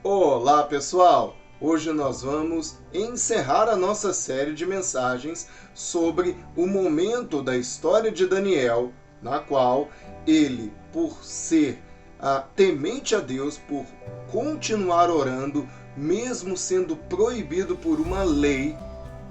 Olá pessoal! Hoje nós vamos encerrar a nossa série de mensagens sobre o momento da história de Daniel, na qual ele, por ser temente a Deus, por continuar orando, mesmo sendo proibido por uma lei,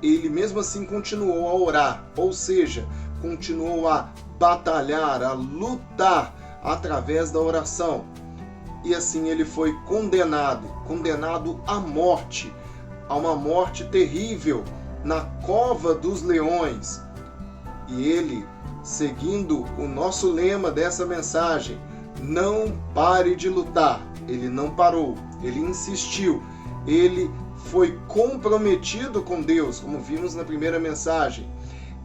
ele mesmo assim continuou a orar, ou seja, continuou a batalhar, a lutar através da oração. E assim ele foi condenado à morte, a uma morte terrível na cova dos leões. E ele, seguindo o nosso lema dessa mensagem, não pare de lutar, ele não parou, ele insistiu, ele foi comprometido com Deus, como vimos na primeira mensagem.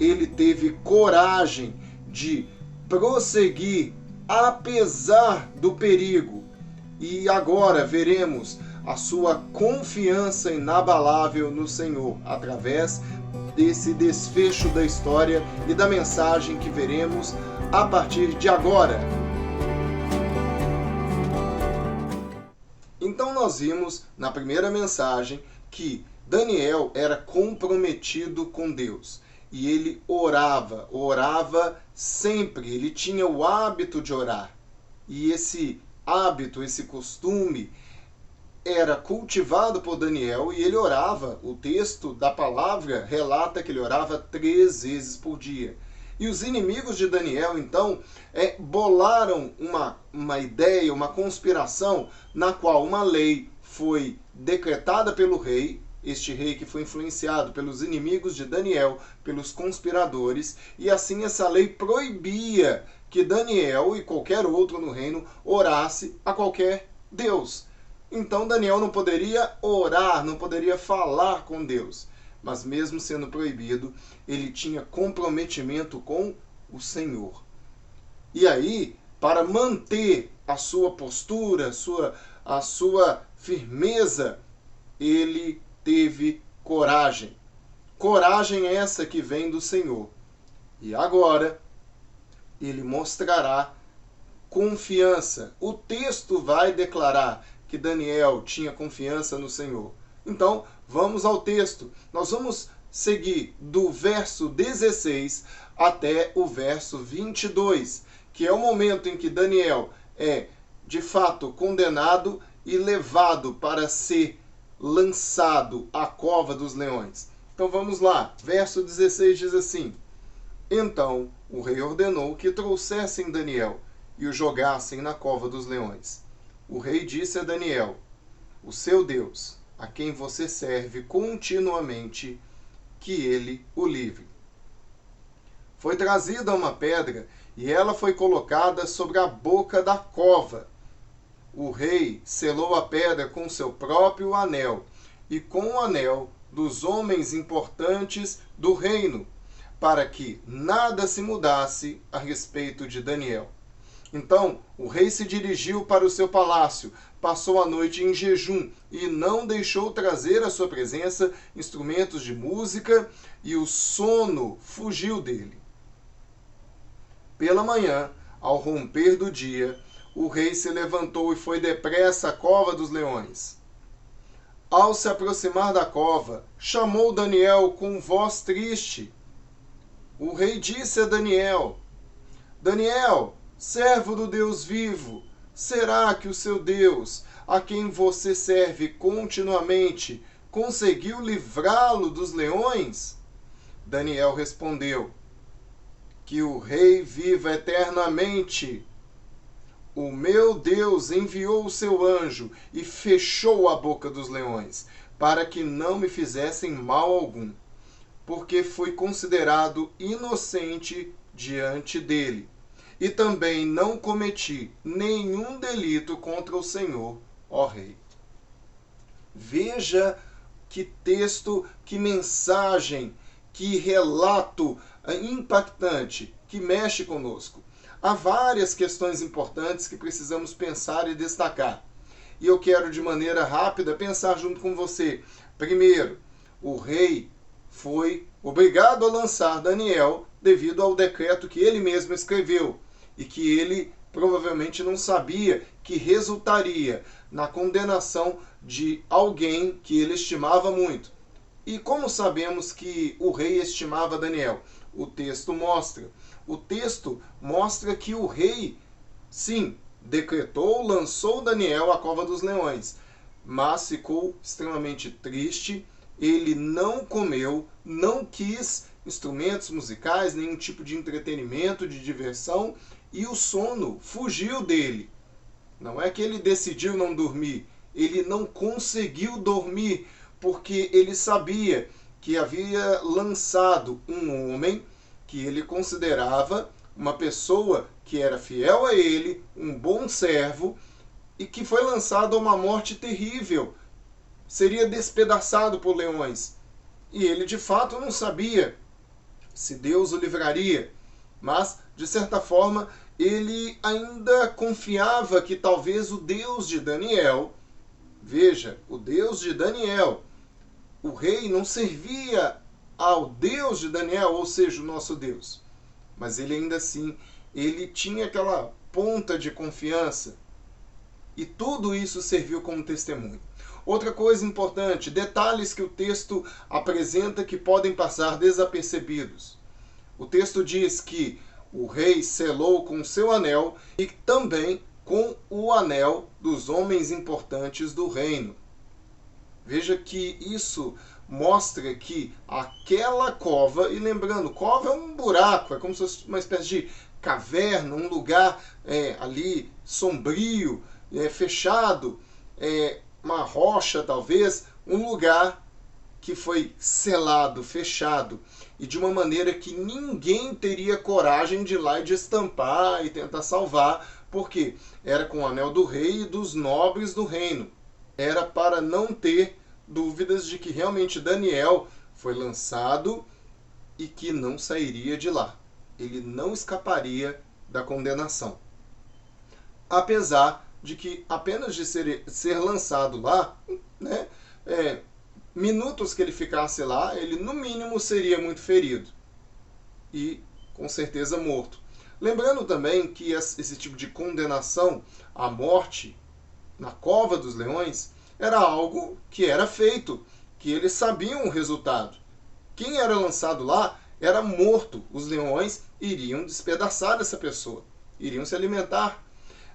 Ele teve coragem de prosseguir apesar do perigo. E agora veremos a sua confiança inabalável no Senhor, através desse desfecho da história e da mensagem que veremos a partir de agora. Então nós vimos na primeira mensagem que Daniel era comprometido com Deus. E ele orava sempre, ele tinha o hábito de orar. E esse hábito, esse costume era cultivado por Daniel e ele orava. O texto da palavra relata que ele orava 3 vezes por dia. E os inimigos de Daniel, então, bolaram uma ideia, uma conspiração, na qual uma lei foi decretada pelo rei, este rei que foi influenciado pelos inimigos de Daniel, pelos conspiradores, e assim essa lei proibia que Daniel e qualquer outro no reino orasse a qualquer Deus. Então Daniel não poderia orar, não poderia falar com Deus. Mas mesmo sendo proibido, ele tinha comprometimento com o Senhor. E aí, para manter a sua postura, a sua firmeza, ele teve coragem. Coragem essa que vem do Senhor. E agora ele mostrará confiança. O texto vai declarar que Daniel tinha confiança no Senhor. Então, vamos ao texto. Nós vamos seguir do verso 16 até o verso 22, que é o momento em que Daniel é, de fato, condenado e levado para ser lançado à cova dos leões. Então, vamos lá. Verso 16 diz assim: Então o rei ordenou que trouxessem Daniel e o jogassem na cova dos leões. O rei disse a Daniel: O seu Deus, a quem você serve continuamente, que ele o livre. Foi trazida uma pedra e ela foi colocada sobre a boca da cova. O rei selou a pedra com seu próprio anel e com o anel dos homens importantes do reino, para que nada se mudasse a respeito de Daniel. Então o rei se dirigiu para o seu palácio, passou a noite em jejum e não deixou trazer à sua presença instrumentos de música, e o sono fugiu dele. Pela manhã, ao romper do dia, o rei se levantou e foi depressa à cova dos leões. Ao se aproximar da cova, chamou Daniel com voz triste. O rei disse a Daniel: Daniel, servo do Deus vivo, será que o seu Deus, a quem você serve continuamente, conseguiu livrá-lo dos leões? Daniel respondeu: Que o rei viva eternamente. O meu Deus enviou o seu anjo e fechou a boca dos leões, para que não me fizessem mal algum, porque fui considerado inocente diante dele. E também não cometi nenhum delito contra o Senhor, ó rei. Veja que texto, que mensagem, que relato impactante, que mexe conosco. Há várias questões importantes que precisamos pensar e destacar. E eu quero, de maneira rápida, pensar junto com você. Primeiro, o rei foi obrigado a lançar Daniel devido ao decreto que ele mesmo escreveu, e que ele provavelmente não sabia que resultaria na condenação de alguém que ele estimava muito. E como sabemos que o rei estimava Daniel? O texto mostra. O texto mostra que o rei, sim, decretou, lançou Daniel à cova dos leões, mas ficou extremamente triste. Ele não comeu, não quis instrumentos musicais, nenhum tipo de entretenimento, de diversão, e o sono fugiu dele. Não é que ele decidiu não dormir, ele não conseguiu dormir, porque ele sabia que havia lançado um homem que ele considerava uma pessoa que era fiel a ele, um bom servo, e que foi lançado a uma morte terrível. Seria despedaçado por leões. E ele de fato não sabia se Deus o livraria, mas de certa forma ele ainda confiava que talvez o Deus de Daniel, veja, o Deus de Daniel, o rei não servia ao Deus de Daniel, ou seja, o nosso Deus, mas ele ainda assim, ele tinha aquela ponta de confiança, e tudo isso serviu como testemunho. Outra coisa importante, detalhes que o texto apresenta que podem passar desapercebidos. O texto diz que o rei selou com seu anel e também com o anel dos homens importantes do reino. Veja que isso mostra que aquela cova, e lembrando, cova é um buraco, é como se fosse uma espécie de caverna, um lugar ali sombrio, fechado, uma rocha talvez, um lugar que foi selado, fechado, e de uma maneira que ninguém teria coragem de ir lá e de estampar e tentar salvar, porque era com o anel do rei e dos nobres do reino. Era para não ter dúvidas de que realmente Daniel foi lançado e que não sairia de lá. Ele não escaparia da condenação. Apesar de que apenas de ser lançado lá, né, minutos que ele ficasse lá, ele no mínimo seria muito ferido e com certeza morto. Lembrando também que esse tipo de condenação à morte na cova dos leões era algo que era feito, que eles sabiam o resultado. Quem era lançado lá era morto. Os leões iriam despedaçar essa pessoa, iriam se alimentar.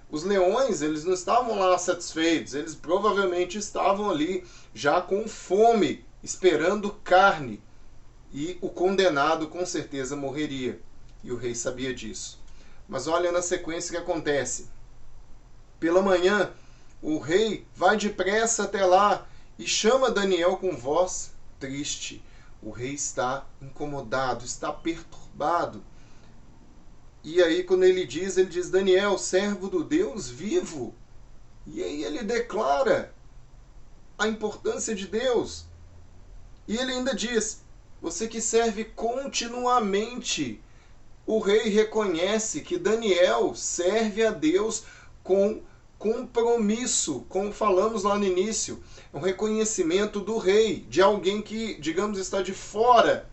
Os leões, eles não estavam lá satisfeitos, eles provavelmente estavam ali já com fome, esperando carne. E o condenado com certeza morreria. E o rei sabia disso. Mas olha na sequência que acontece. Pela manhã, o rei vai depressa até lá e chama Daniel com voz triste. O rei está incomodado, está perturbado. E aí quando ele diz, Daniel, servo do Deus vivo. E aí ele declara a importância de Deus. E ele ainda diz, você que serve continuamente. O rei reconhece que Daniel serve a Deus com compromisso, como falamos lá no início. É um reconhecimento do rei, de alguém que, digamos, está de fora.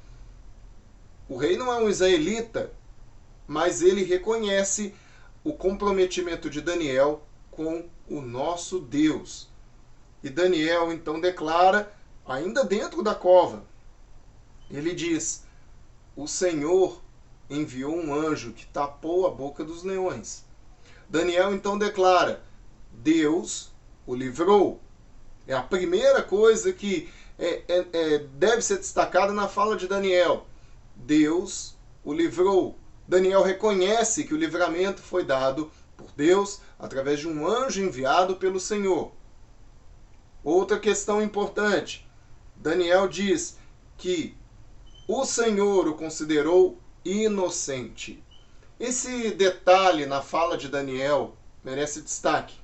O rei não é um israelita, mas ele reconhece o comprometimento de Daniel com o nosso Deus. E Daniel então declara, ainda dentro da cova, ele diz, o Senhor enviou um anjo que tapou a boca dos leões. Daniel então declara, Deus o livrou. É a primeira coisa que deve ser destacada na fala de Daniel. Deus o livrou. Daniel reconhece que o livramento foi dado por Deus através de um anjo enviado pelo Senhor. Outra questão importante. Daniel diz que o Senhor o considerou inocente. Esse detalhe na fala de Daniel merece destaque.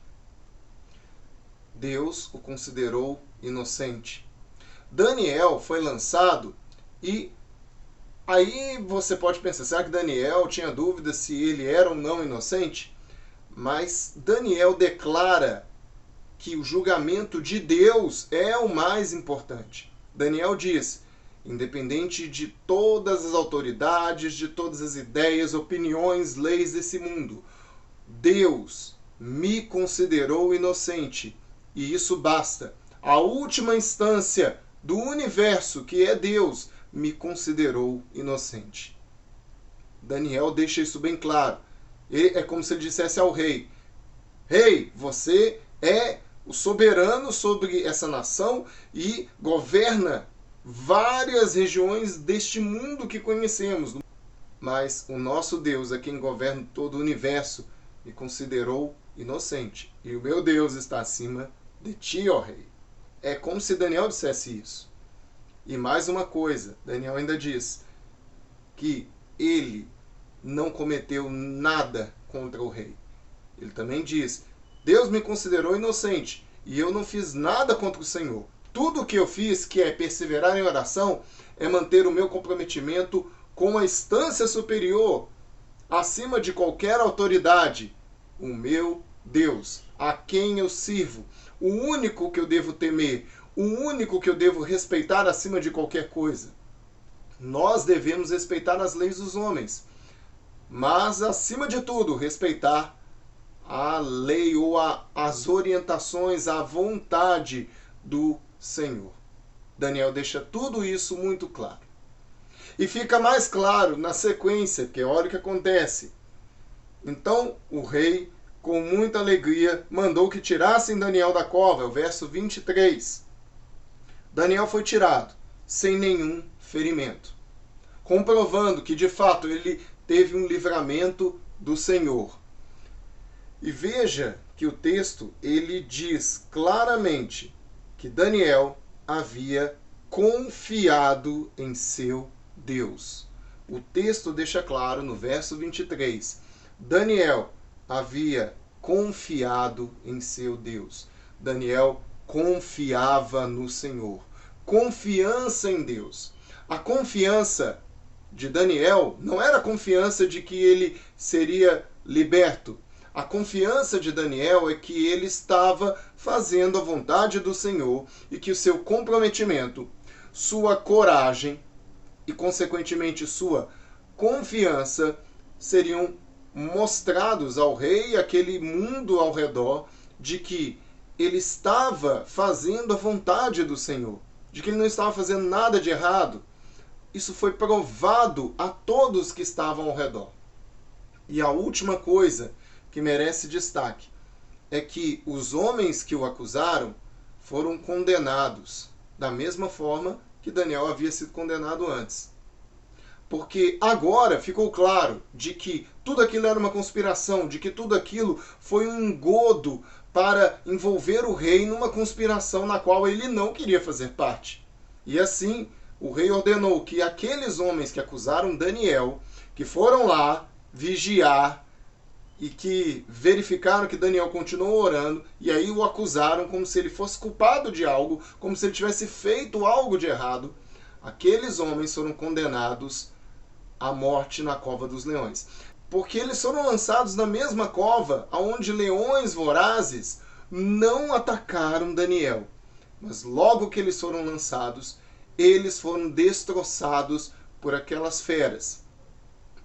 Deus o considerou inocente. Daniel foi lançado e aí você pode pensar, será que Daniel tinha dúvida se ele era ou não inocente? Mas Daniel declara que o julgamento de Deus é o mais importante. Daniel diz, independente de todas as autoridades, de todas as ideias, opiniões, leis desse mundo, Deus me considerou inocente. E isso basta. A última instância do universo, que é Deus, me considerou inocente. Daniel deixa isso bem claro. É como se ele dissesse ao rei: Rei, você é o soberano sobre essa nação e governa várias regiões deste mundo que conhecemos. Mas o nosso Deus, a quem governa todo o universo, me considerou inocente. E o meu Deus está acima de ti, ó rei. É como se Daniel dissesse isso. E mais uma coisa, Daniel ainda diz que ele não cometeu nada contra o rei. Ele também diz: Deus me considerou inocente e eu não fiz nada contra o Senhor. Tudo o que eu fiz, que é perseverar em oração, é manter o meu comprometimento com a instância superior, acima de qualquer autoridade, o meu Deus, a quem eu sirvo, o único que eu devo temer, o único que eu devo respeitar acima de qualquer coisa. Nós devemos respeitar as leis dos homens, mas, acima de tudo, respeitar a lei ou as orientações, a vontade do Senhor. Daniel deixa tudo isso muito claro. E fica mais claro na sequência, que olha o que acontece. Então o rei, com muita alegria, mandou que tirassem Daniel da cova, é o verso 23. Daniel foi tirado, sem nenhum ferimento, comprovando que de fato ele teve um livramento do Senhor. E veja que o texto ele diz claramente que Daniel havia confiado em seu Deus. O texto deixa claro no verso 23. Daniel havia confiado em seu Deus. Daniel confiava no Senhor. Confiança em Deus. A confiança de Daniel não era a confiança de que ele seria liberto. A confiança de Daniel é que ele estava fazendo a vontade do Senhor e que o seu comprometimento, sua coragem e, consequentemente, sua confiança seriam mostrados ao rei e àquele mundo ao redor de que ele estava fazendo a vontade do Senhor, de que ele não estava fazendo nada de errado. Isso foi provado a todos que estavam ao redor. E a última coisa que merece destaque é que os homens que o acusaram foram condenados da mesma forma que Daniel havia sido condenado antes. Porque agora ficou claro de que tudo aquilo era uma conspiração, de que tudo aquilo foi um engodo para envolver o rei numa conspiração na qual ele não queria fazer parte. E assim, o rei ordenou que aqueles homens que acusaram Daniel, que foram lá vigiar e que verificaram que Daniel continuou orando, e aí o acusaram como se ele fosse culpado de algo, como se ele tivesse feito algo de errado, aqueles homens foram condenados à morte na cova dos leões. Porque eles foram lançados na mesma cova onde leões vorazes não atacaram Daniel. Mas logo que eles foram lançados, eles foram destroçados por aquelas feras.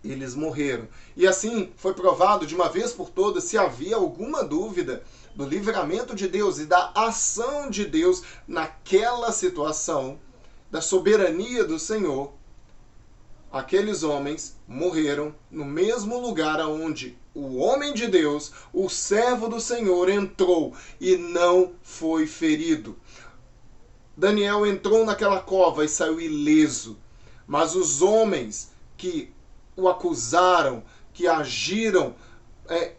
Eles morreram. E assim foi provado de uma vez por todas, se havia alguma dúvida do livramento de Deus e da ação de Deus naquela situação, da soberania do Senhor, aqueles homens morreram no mesmo lugar onde o homem de Deus, o servo do Senhor, entrou e não foi ferido. Daniel entrou naquela cova e saiu ileso, mas os homens que o acusaram, que agiram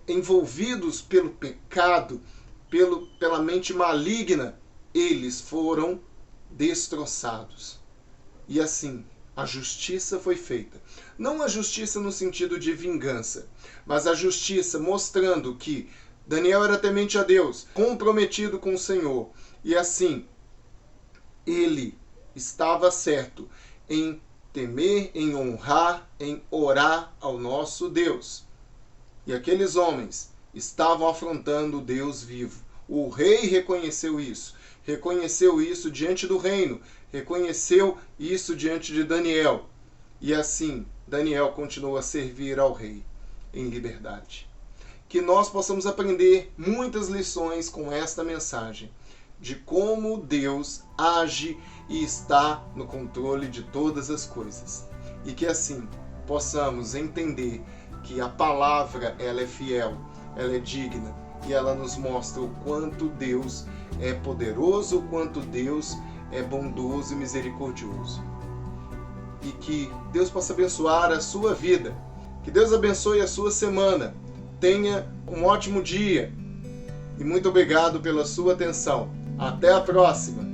envolvidos pelo pecado, pela mente maligna, eles foram destroçados. E assim, a justiça foi feita. Não a justiça no sentido de vingança, mas a justiça mostrando que Daniel era temente a Deus, comprometido com o Senhor. E assim, ele estava certo em temer, em honrar, em orar ao nosso Deus. E aqueles homens estavam afrontando o Deus vivo. O rei reconheceu isso diante do reino, reconheceu isso diante de Daniel. E assim, Daniel continuou a servir ao rei em liberdade. que nós possamos aprender muitas lições com esta mensagem, de como Deus age e está no controle de todas as coisas. E que assim possamos entender que a palavra ela é fiel, ela é digna e ela nos mostra o quanto Deus é poderoso, o quanto Deus é bondoso e misericordioso. E que Deus possa abençoar a sua vida, que Deus abençoe a sua semana. Tenha um ótimo dia e muito obrigado pela sua atenção. Até a próxima!